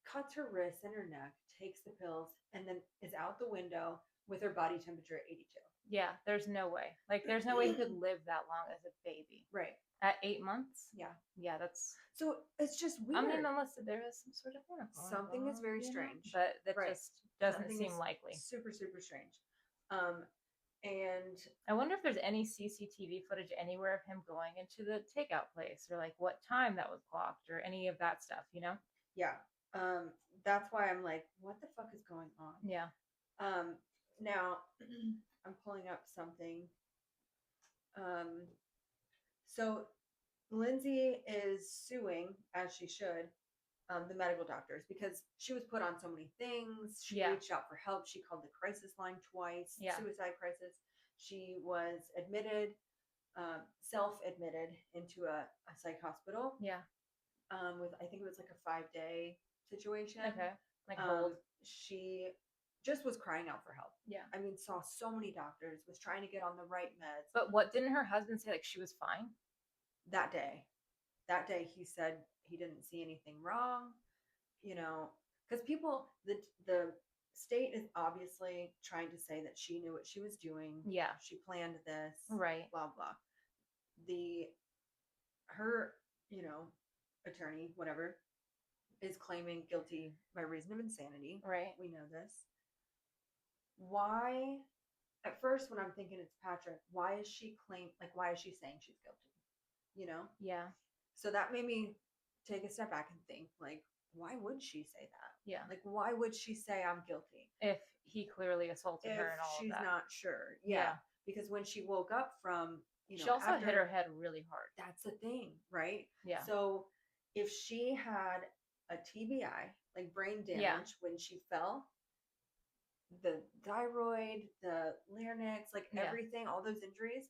[SPEAKER 1] cuts her wrists and her neck, takes the pills, and then is out the window with her body temperature at 82?
[SPEAKER 2] Yeah, there's no way. Like, there's no way he could live that long as a baby.
[SPEAKER 1] Right.
[SPEAKER 2] At 8 months?
[SPEAKER 1] Yeah.
[SPEAKER 2] Yeah, that's...
[SPEAKER 1] So it's just weird.
[SPEAKER 2] I mean, unless there is some sort of miracle.
[SPEAKER 1] Something is very strange.
[SPEAKER 2] But that just doesn't seem likely.
[SPEAKER 1] Super, super strange. And
[SPEAKER 2] I wonder if there's any CCTV footage anywhere of him going into the takeout place, or like what time that was clocked, or any of that stuff, you know?
[SPEAKER 1] Yeah. That's why I'm like, what the fuck is going on?
[SPEAKER 2] Yeah.
[SPEAKER 1] Now I'm pulling up something. So Lindsay is suing, as she should, the medical doctors, because she was put on so many things. She reached out for help. She called the crisis line twice, suicide crisis. She was admitted, self-admitted into a psych hospital.
[SPEAKER 2] Yeah.
[SPEAKER 1] With, I think it was like a 5-day situation.
[SPEAKER 2] Okay. Like hold.
[SPEAKER 1] She just was crying out for help.
[SPEAKER 2] Yeah.
[SPEAKER 1] I mean, saw so many doctors, was trying to get on the right meds.
[SPEAKER 2] But what, didn't her husband say like she was fine?
[SPEAKER 1] That day he said he didn't see anything wrong, you know, because people, the state is obviously trying to say that she knew what she was doing.
[SPEAKER 2] Yeah.
[SPEAKER 1] She planned this.
[SPEAKER 2] Right.
[SPEAKER 1] Blah, blah. Her, you know, attorney, whatever, is claiming guilty by reason of insanity.
[SPEAKER 2] Right.
[SPEAKER 1] We know this. Why, at first when I'm thinking it's Patrick, why is she saying she's guilty? You know?
[SPEAKER 2] Yeah.
[SPEAKER 1] So that made me take a step back and think, like, why would she say that?
[SPEAKER 2] Yeah.
[SPEAKER 1] Like, why would she say I'm guilty?
[SPEAKER 2] If he clearly assaulted her and all of that.
[SPEAKER 1] She's not sure. Yeah. Because when she woke up from, you know,
[SPEAKER 2] she also hit her head really hard.
[SPEAKER 1] That's the thing, right?
[SPEAKER 2] Yeah.
[SPEAKER 1] So if she had a TBI, like brain damage when she fell, the thyroid, the larynx, like everything, all those injuries,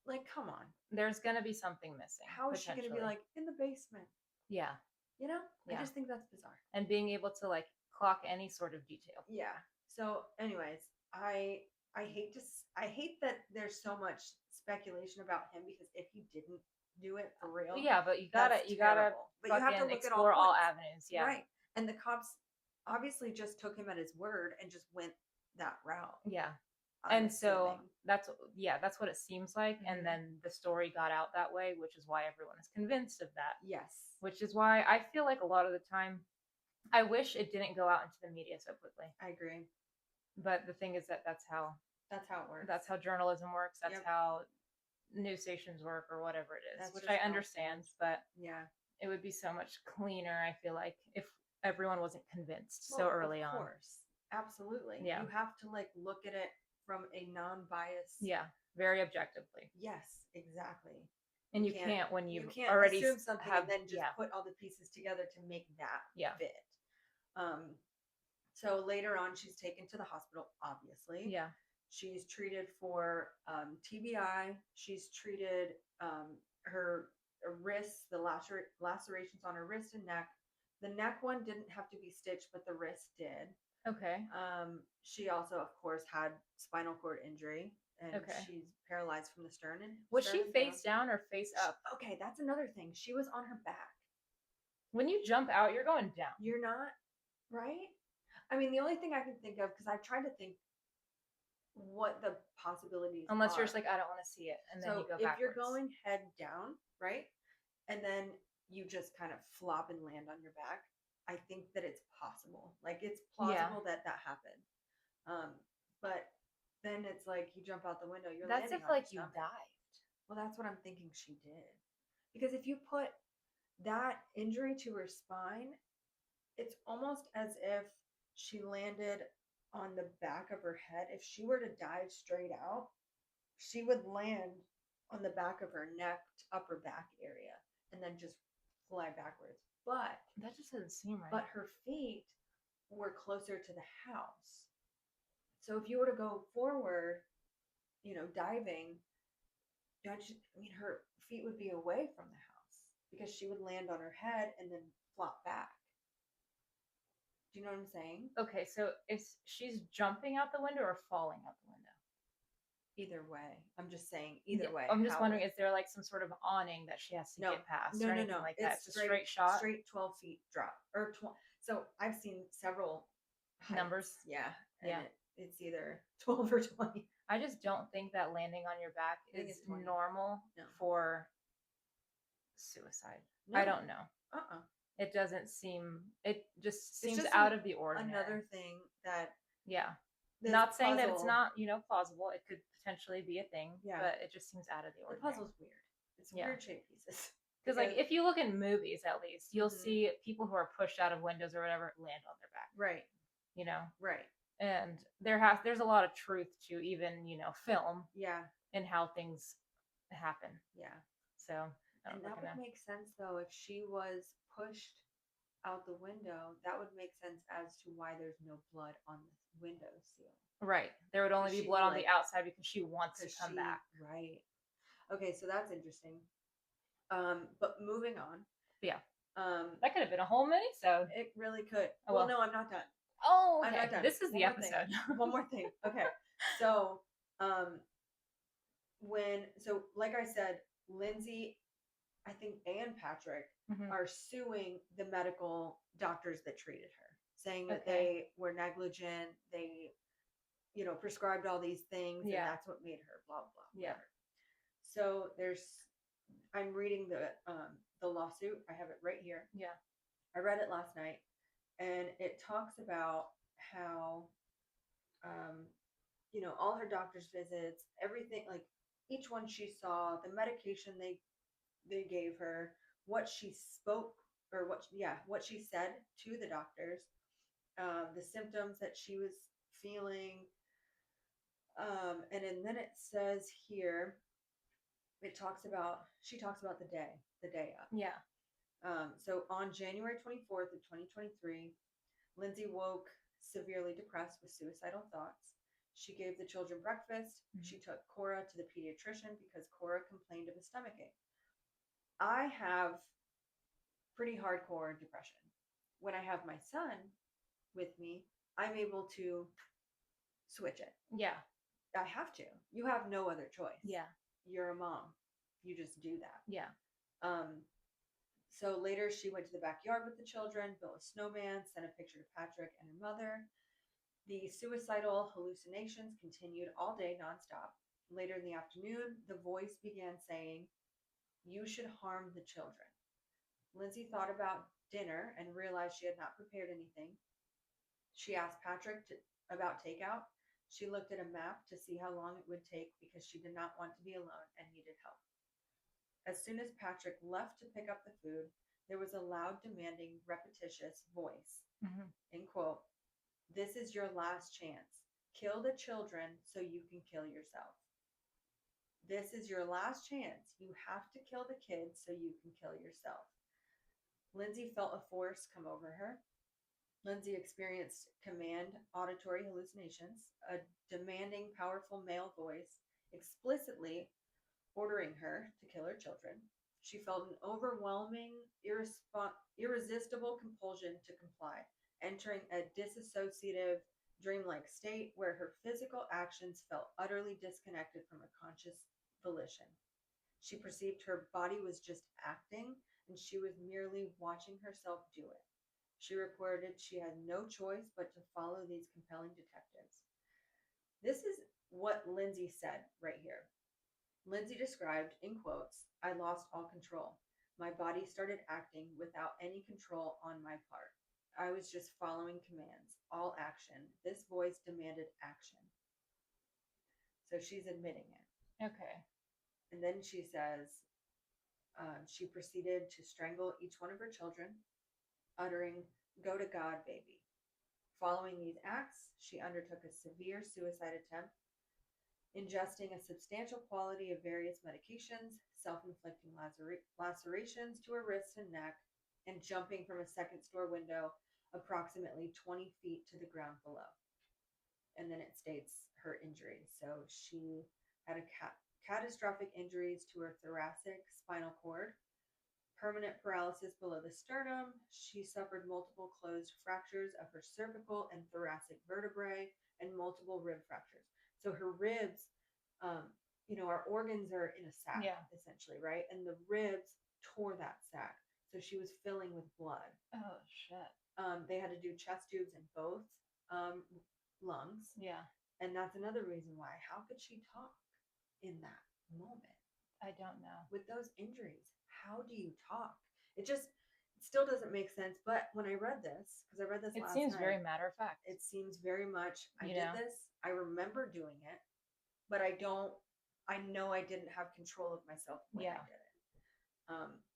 [SPEAKER 1] like, come on.
[SPEAKER 2] There's going to be something missing.
[SPEAKER 1] How is she going to be like, in the basement?
[SPEAKER 2] Yeah.
[SPEAKER 1] You know? Yeah. I just think that's bizarre.
[SPEAKER 2] And being able to like clock any sort of detail.
[SPEAKER 1] Yeah. So anyways, I hate that there's so much speculation about him, because if he didn't do it for real.
[SPEAKER 2] Yeah, but you gotta
[SPEAKER 1] but you have to look
[SPEAKER 2] explore
[SPEAKER 1] at
[SPEAKER 2] all avenues. Yeah.
[SPEAKER 1] Right. And the cops obviously just took him at his word and just went that route.
[SPEAKER 2] Yeah. And so that's what it seems like. Mm-hmm. And then the story got out that way, which is why everyone is convinced of that.
[SPEAKER 1] Yes.
[SPEAKER 2] Which is why I feel like a lot of the time, I wish it didn't go out into the media so quickly.
[SPEAKER 1] I agree.
[SPEAKER 2] But the thing is that's how
[SPEAKER 1] it works.
[SPEAKER 2] That's how journalism works. That's how news stations work, or whatever it is, which I understand. But yeah, it would be so much cleaner, I feel like, if everyone wasn't convinced so early on. Of course.
[SPEAKER 1] Absolutely.
[SPEAKER 2] Yeah.
[SPEAKER 1] You have to like look at it from a non-biased.
[SPEAKER 2] Yeah. Very objectively.
[SPEAKER 1] Yes, exactly.
[SPEAKER 2] And you can't when you
[SPEAKER 1] can't
[SPEAKER 2] already
[SPEAKER 1] assume something and then just put all the pieces together to make that fit. So later on, she's taken to the hospital, obviously.
[SPEAKER 2] Yeah.
[SPEAKER 1] She's treated for TBI. She's treated her wrists, the lacerations on her wrist and neck. The neck one didn't have to be stitched, but the wrist did.
[SPEAKER 2] Okay.
[SPEAKER 1] She also, of course, had spinal cord injury, and she's paralyzed from the sternum.
[SPEAKER 2] Was she face down or face up?
[SPEAKER 1] Okay, that's another thing. She was on her back.
[SPEAKER 2] When you jump out, you're going down.
[SPEAKER 1] You're not, right? I mean, the only thing I can think of, because I've tried to think what the possibilities
[SPEAKER 2] Unless you're just like, I don't want to see it, and then you go backwards.
[SPEAKER 1] If you're going head down, right, and then you just kind of flop and land on your back, I think that it's possible. Like, it's plausible that happened. But then it's like you jump out the window.
[SPEAKER 2] That's if like you dived.
[SPEAKER 1] Well, that's what I'm thinking she did. Because if you put that injury to her spine, it's almost as if she landed on the back of her head. If she were to dive straight out, she would land on the back of her neck, upper back area, and then just fly backwards. But
[SPEAKER 2] that just doesn't seem right.
[SPEAKER 1] But her feet were closer to the house. So if you were to go forward, diving, her feet would be away from the house because she would land on her head and then flop back. Do you know what I'm saying?
[SPEAKER 2] Okay, so she's jumping out the window or falling out the window?
[SPEAKER 1] Either way. I'm just saying either way.
[SPEAKER 2] I'm just wondering, is there like some sort of awning that she has to get past or anything like that? It's a straight shot?
[SPEAKER 1] Straight 12 feet drop. So I've seen several heights.
[SPEAKER 2] Numbers.
[SPEAKER 1] Yeah. Yeah. It's either 12 or 20.
[SPEAKER 2] I just don't think that landing on your back is normal for suicide. No. I don't know. It doesn't seem, it just seems out of the ordinary.
[SPEAKER 1] Another thing that.
[SPEAKER 2] Yeah. Not saying that it's not, plausible. It could potentially be a thing, but it just seems out of the ordinary.
[SPEAKER 1] The puzzle's weird. It's weird shaped pieces.
[SPEAKER 2] Because like if you look in movies, at least you'll see people who are pushed out of windows or whatever land on their back.
[SPEAKER 1] Right. Right.
[SPEAKER 2] And there's a lot of truth to even film.
[SPEAKER 1] Yeah.
[SPEAKER 2] And how things happen.
[SPEAKER 1] Yeah.
[SPEAKER 2] So
[SPEAKER 1] that would make sense though if she was pushed out the window. That would make sense as to why there's no blood on the window seal.
[SPEAKER 2] Right. There would only be blood on the outside because she wants to come back.
[SPEAKER 1] Right. Okay, so that's interesting. But moving on.
[SPEAKER 2] Yeah. That could have been a whole mini-sode.
[SPEAKER 1] It really could. Oh, well, no, I'm not done.
[SPEAKER 2] Oh, okay. I'm not done. This is the episode.
[SPEAKER 1] One more thing. Okay. So, like I said, Lindsay, I think, and Patrick are suing the medical doctors that treated her, saying that they were negligent. They, prescribed all these things, and that's what made her blah blah.
[SPEAKER 2] Yeah.
[SPEAKER 1] So I'm reading the lawsuit. I have it right here.
[SPEAKER 2] Yeah.
[SPEAKER 1] I read it last night, and it talks about how, all her doctor's visits, everything, like each one she saw, the medication they gave her, what she spoke or what she said to the doctors, the symptoms that she was feeling, and then it says here, she talks about the day of.
[SPEAKER 2] Yeah.
[SPEAKER 1] So on January 24th of 2023, Lindsay woke severely depressed with suicidal thoughts. She gave the children breakfast. She took Cora to the pediatrician because Cora complained of a stomachache. I have pretty hardcore depression. When I have my son with me, I'm able to switch it.
[SPEAKER 2] Yeah.
[SPEAKER 1] I have to. You have no other choice.
[SPEAKER 2] Yeah.
[SPEAKER 1] You're a mom. You just do that.
[SPEAKER 2] Yeah.
[SPEAKER 1] So later she went to the backyard with the children, built a snowman, sent a picture to Patrick and her mother. The suicidal hallucinations continued all day nonstop. Later in the afternoon, the voice began saying, "You should harm the children." Lindsay thought about dinner and realized she had not prepared anything. She asked Patrick about takeout. She looked at a map to see how long it would take because she did not want to be alone and needed help. As soon as Patrick left to pick up the food, there was a loud, demanding, repetitious voice. In quote, "This is your last chance. Kill the children so you can kill yourself. This is your last chance. You have to kill the kids so you can kill yourself." Lindsay felt a force come over her. Lindsay experienced command auditory hallucinations, a demanding, powerful male voice explicitly ordering her to kill her children. She felt an overwhelming, irresistible compulsion to comply, entering a dissociative, dreamlike state where her physical actions felt utterly disconnected from her conscious volition. She perceived her body was just acting, and she was merely watching herself do it. She reported she had no choice but to follow these compelling detectives. This is what Lindsay said right here. Lindsay described, in quotes, "I lost all control. My body started acting without any control on my part. I was just following commands. All action. This voice demanded action." So she's admitting it.
[SPEAKER 2] Okay.
[SPEAKER 1] And then she says, she proceeded to strangle each one of her children, uttering, "Go to God, baby." Following these acts, she undertook a severe suicide attempt, ingesting a substantial quantity of various medications, self-inflicting lacerations to her wrists and neck, and jumping from a second-story window approximately 20 feet to the ground below. and then it states her injuries. So she had a catastrophic injuries to her thoracic spinal cord, permanent paralysis below the sternum. She suffered multiple closed fractures of her cervical and thoracic vertebrae and multiple rib fractures. So her ribs, our organs are in a sac, essentially, right? And the ribs tore that sac. So she was filling with blood.
[SPEAKER 2] Oh, shit.
[SPEAKER 1] They had to do chest tubes in both lungs.
[SPEAKER 2] Yeah.
[SPEAKER 1] And that's another reason why. How could she talk in that moment?
[SPEAKER 2] I don't know.
[SPEAKER 1] With those injuries, how do you talk? It still doesn't make sense. But when I read this, because I read this last night.
[SPEAKER 2] It seems very matter of fact.
[SPEAKER 1] It seems very much, I did this. I remember doing it. But I know I didn't have control of myself when I did it.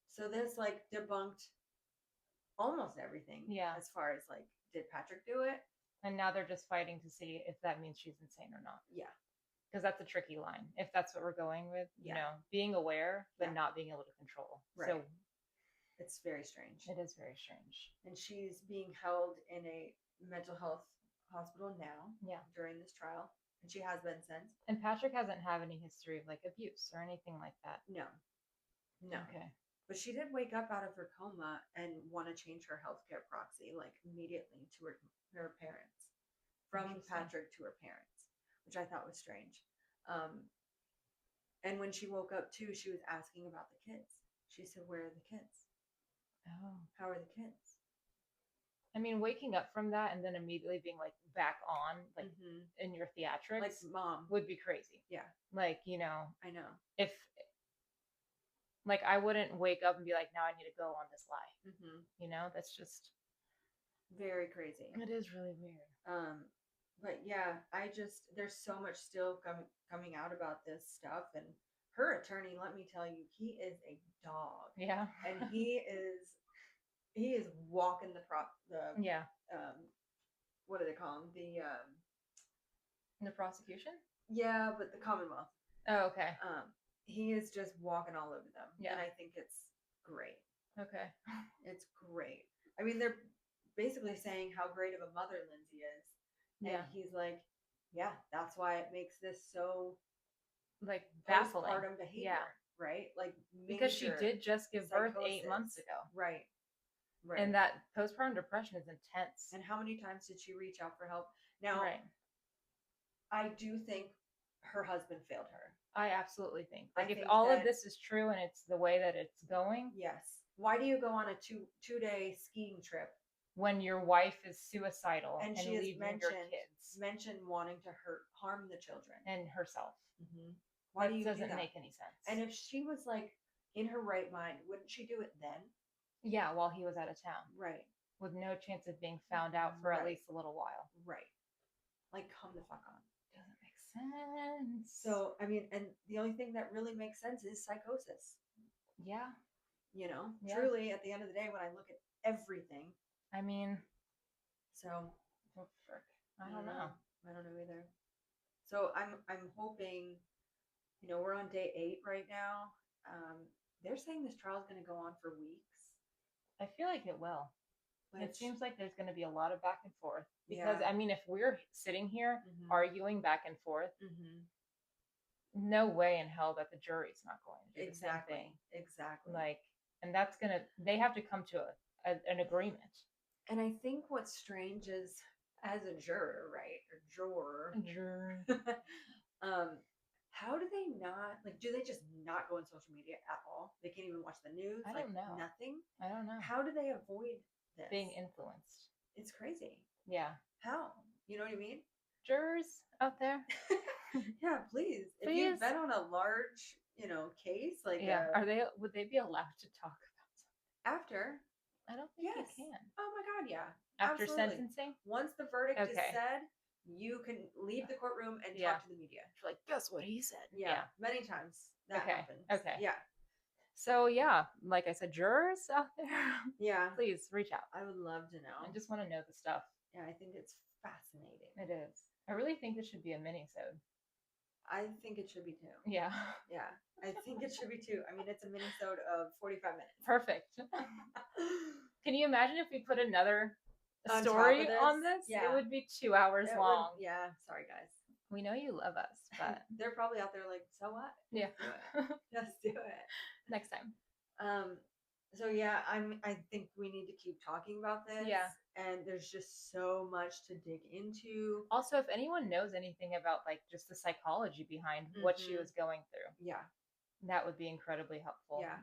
[SPEAKER 1] So this debunked almost everything.
[SPEAKER 2] Yeah.
[SPEAKER 1] As far as did Patrick do it?
[SPEAKER 2] And now they're just fighting to see if that means she's insane or not.
[SPEAKER 1] Yeah.
[SPEAKER 2] Because that's a tricky line. If that's what we're going with, being aware, but not being able to control.
[SPEAKER 1] Right.
[SPEAKER 2] So
[SPEAKER 1] it's very strange.
[SPEAKER 2] It is very strange.
[SPEAKER 1] And she's being held in a mental health hospital now.
[SPEAKER 2] Yeah.
[SPEAKER 1] During this trial. And she has been since.
[SPEAKER 2] And Patrick hasn't had any history of abuse or anything like that.
[SPEAKER 1] No.
[SPEAKER 2] Okay.
[SPEAKER 1] But she did wake up out of her coma and want to change her healthcare proxy immediately to her parents. From Patrick to her parents, which I thought was strange. And when she woke up too, she was asking about the kids. She said, "Where are the kids?
[SPEAKER 2] Oh.
[SPEAKER 1] How are the kids?"
[SPEAKER 2] I mean, waking up from that and then immediately being back on, in your theatrics,
[SPEAKER 1] mom
[SPEAKER 2] would be crazy.
[SPEAKER 1] Yeah.
[SPEAKER 2] I
[SPEAKER 1] know.
[SPEAKER 2] If I wouldn't wake up and be like, now I need to go on this lie.
[SPEAKER 1] Mm-hmm.
[SPEAKER 2] That's just
[SPEAKER 1] very crazy.
[SPEAKER 2] It is really weird.
[SPEAKER 1] But yeah, there's so much still coming out about this stuff, and her attorney, let me tell you, he is a dog.
[SPEAKER 2] Yeah.
[SPEAKER 1] And he is walking the what do they call them?
[SPEAKER 2] The prosecution?
[SPEAKER 1] Yeah, but the Commonwealth.
[SPEAKER 2] Oh, okay.
[SPEAKER 1] He is just walking all over them.
[SPEAKER 2] Yeah.
[SPEAKER 1] And I think it's great.
[SPEAKER 2] Okay.
[SPEAKER 1] It's great. I mean, they're basically saying how great of a mother Lindsay is. And he's like, yeah, that's why it makes this so
[SPEAKER 2] baffling.
[SPEAKER 1] Postpartum behavior, right?
[SPEAKER 2] Because she did just give birth 8 months ago.
[SPEAKER 1] Right.
[SPEAKER 2] And that postpartum depression is intense.
[SPEAKER 1] And how many times did she reach out for help? Now, I do think her husband failed her.
[SPEAKER 2] I absolutely think. If all of this is true and it's the way that it's going.
[SPEAKER 1] Yes. Why do you go on a two-day skiing trip
[SPEAKER 2] when your wife is suicidal
[SPEAKER 1] and she
[SPEAKER 2] leaving your kids?
[SPEAKER 1] Mentioned wanting to harm the children
[SPEAKER 2] and herself.
[SPEAKER 1] Mm-hmm. Why do you
[SPEAKER 2] doesn't
[SPEAKER 1] do that?
[SPEAKER 2] Make any sense?
[SPEAKER 1] And if she was in her right mind, wouldn't she do it then?
[SPEAKER 2] Yeah, while he was out of town.
[SPEAKER 1] Right.
[SPEAKER 2] With no chance of being found out for at least a little while.
[SPEAKER 1] Right. Come the fuck on.
[SPEAKER 2] Doesn't make sense.
[SPEAKER 1] So, I mean, and the only thing that really makes sense is psychosis.
[SPEAKER 2] Yeah.
[SPEAKER 1] Truly, at the end of the day, when I look at everything.
[SPEAKER 2] I mean.
[SPEAKER 1] So.
[SPEAKER 2] Oh, frick. I don't know.
[SPEAKER 1] I don't know either. So, I'm hoping, we're on day 8 right now. They're saying this trial is going to go on for weeks.
[SPEAKER 2] I feel like it will. It seems like there's going to be a lot of back and forth. Because, I mean, if we're sitting here arguing back and forth, no way in hell that the jury's not going to do the same thing.
[SPEAKER 1] Exactly.
[SPEAKER 2] And that's going to, they have to come to an agreement.
[SPEAKER 1] And I think what's strange is, as a juror, right? Or juror. How do they not, do they just not go on social media at all? They can't even watch the news?
[SPEAKER 2] I don't know.
[SPEAKER 1] Nothing?
[SPEAKER 2] I don't know.
[SPEAKER 1] How do they avoid this?
[SPEAKER 2] Being influenced.
[SPEAKER 1] It's crazy.
[SPEAKER 2] Yeah.
[SPEAKER 1] How? You know what I mean?
[SPEAKER 2] Jurors out there.
[SPEAKER 1] Yeah, please. If you've been on a large, case,
[SPEAKER 2] would they be allowed to talk about something?
[SPEAKER 1] After?
[SPEAKER 2] I don't think you can.
[SPEAKER 1] Oh my God, yeah.
[SPEAKER 2] After
[SPEAKER 1] absolutely.
[SPEAKER 2] Sentencing?
[SPEAKER 1] Once the verdict is said, you can leave the courtroom and talk to the media.
[SPEAKER 2] You're guess what he said?
[SPEAKER 1] Yeah. Many times that happens.
[SPEAKER 2] Okay.
[SPEAKER 1] Yeah.
[SPEAKER 2] So yeah, like I said, jurors out there.
[SPEAKER 1] Yeah.
[SPEAKER 2] Please reach out.
[SPEAKER 1] I would love to know.
[SPEAKER 2] I just want to know the stuff.
[SPEAKER 1] Yeah, I think it's fascinating.
[SPEAKER 2] It is. I really think this should be a mini-sode.
[SPEAKER 1] I think it should be too.
[SPEAKER 2] Yeah.
[SPEAKER 1] Yeah. I think it should be too. I mean, it's a mini-sode of 45 minutes.
[SPEAKER 2] Perfect. Can you imagine if we put another story on this, it would be 2 hours long.
[SPEAKER 1] Sorry guys.
[SPEAKER 2] We know you love us, but
[SPEAKER 1] they're probably out there like, so what?
[SPEAKER 2] Yeah.
[SPEAKER 1] Just do it.
[SPEAKER 2] Next time.
[SPEAKER 1] So yeah, I think we need to keep talking about this.
[SPEAKER 2] Yeah.
[SPEAKER 1] And there's just so much to dig into.
[SPEAKER 2] Also, if anyone knows anything about like just the psychology behind what she was going through.
[SPEAKER 1] Yeah.
[SPEAKER 2] That would be incredibly helpful.
[SPEAKER 1] Yeah.